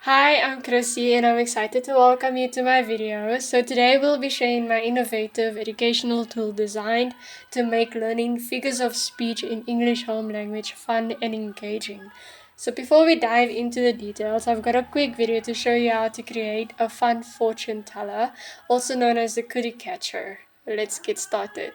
Hi, I'm Chrissy and I'm excited to welcome you to my video. So today we'll be sharing my innovative educational tool designed to make learning figures of speech in English home language fun and engaging. So before we dive into the details, I've got a quick video to show you how to create a fun fortune teller, also known as the Cootie catcher. Let's get started.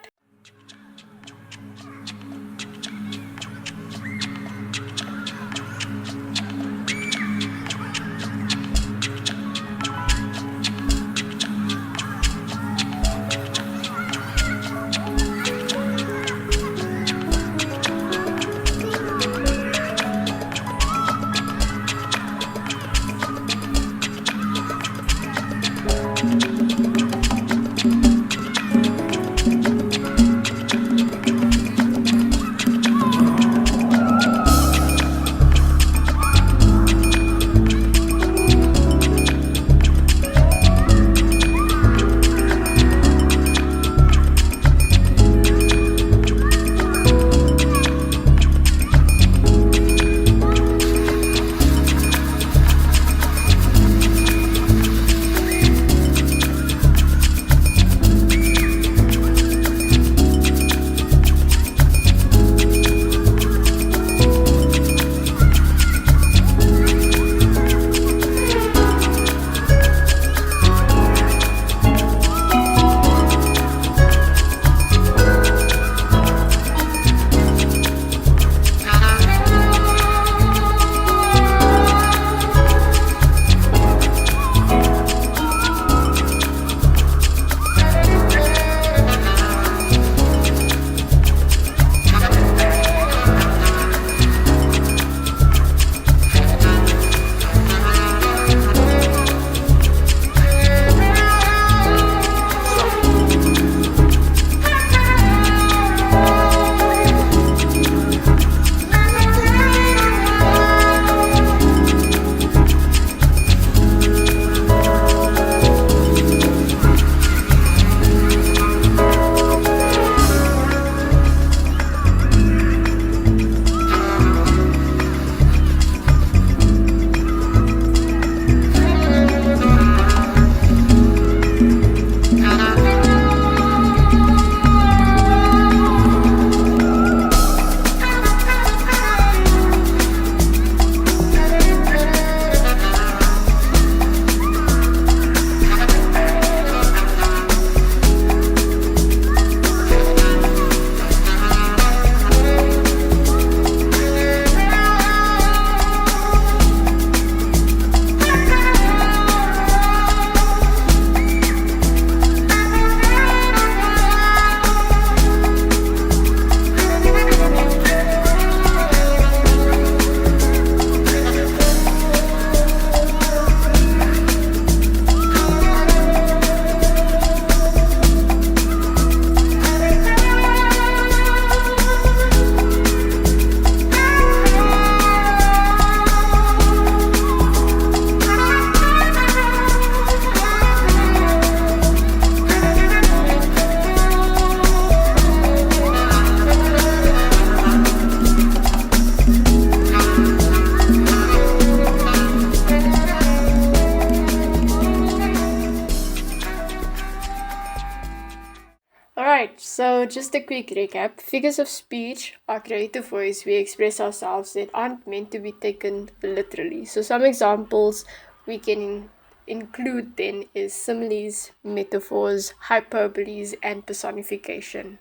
Alright, so just a quick recap. Figures of speech are creative ways we express ourselves that aren't meant to be taken literally. So some examples we can include then is similes, metaphors, hyperboles, and personification.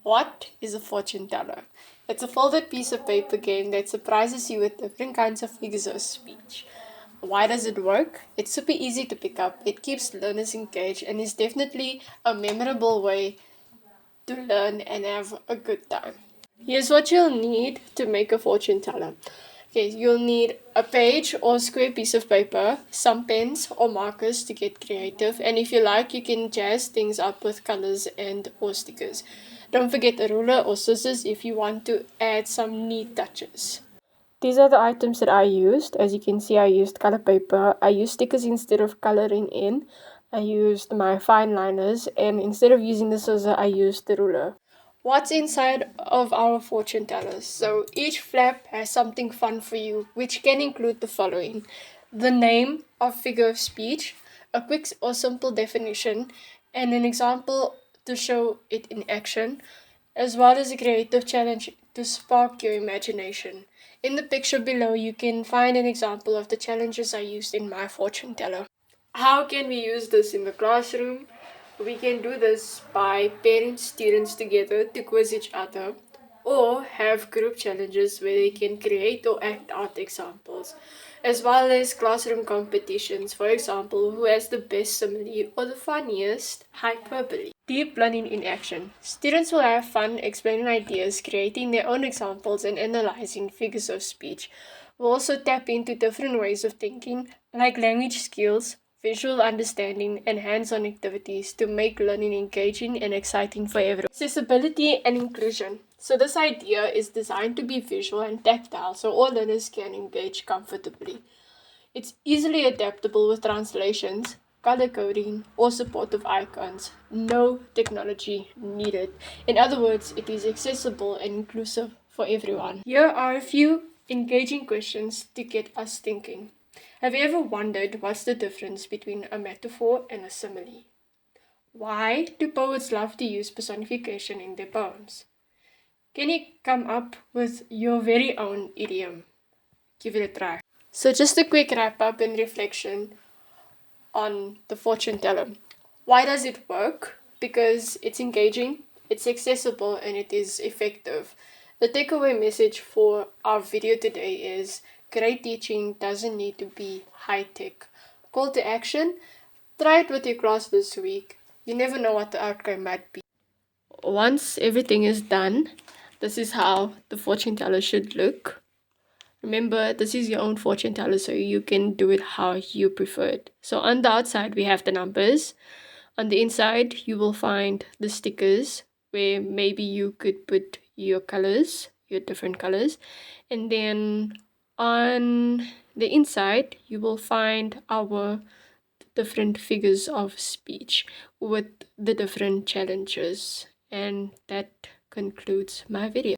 What is a fortune teller? It's a folded piece of paper game that surprises you with different kinds of figures of speech. Why does it work? It's super easy to pick up, it keeps learners engaged, and is definitely a memorable way to learn and have a good time. Here's what you'll need to make a fortune teller. Okay, you'll need a page or square piece of paper, some pens or markers to get creative, and if you like, you can jazz things up with colors and or stickers. Don't forget a ruler or scissors if you want to add some neat touches. These are the items that I used. As you can see, I used color paper. I used stickers instead of coloring in. I used my fine liners, and instead of using the scissor, I used the ruler. What's inside of our fortune tellers? So each flap has something fun for you, which can include the following: the name of figure of speech, a quick or simple definition, and an example to show it in action, as well as a creative challenge to spark your imagination. In the picture below, you can find an example of the challenges I used in my fortune teller. How can we use this in the classroom? We can do this by pairing students together to quiz each other, or have group challenges where they can create or act out examples, as well as classroom competitions, for example, who has the best simile or the funniest hyperbole. Deep learning in action. Students will have fun explaining ideas, creating their own examples, and analyzing figures of speech. We'll also tap into different ways of thinking, like language skills, visual understanding, and hands-on activities to make learning engaging and exciting for everyone. Accessibility and inclusion. So this idea is designed to be visual and tactile so all learners can engage comfortably. It's easily adaptable with translations, color coding, or supportive icons. No technology needed. In other words, it is accessible and inclusive for everyone. Here are a few engaging questions to get us thinking. Have you ever wondered what's the difference between a metaphor and a simile? Why do poets love to use personification in their poems? Can you come up with your very own idiom? Give it a try. So just a quick wrap up and reflection on the fortune teller. Why does it work? Because it's engaging, it's accessible, and it is effective. The takeaway message for our video today is great teaching doesn't need to be high tech. Call to action, try it with your class this week. You never know what the outcome might be. Once everything is done, this is how the fortune teller should look. Remember, this is your own fortune teller, so you can do it how you prefer it. So on the outside, we have the numbers. On the inside, you will find the stickers where maybe you could put your colors, your different colors. And then on the inside, you will find our different figures of speech with the different challenges. And that concludes my video.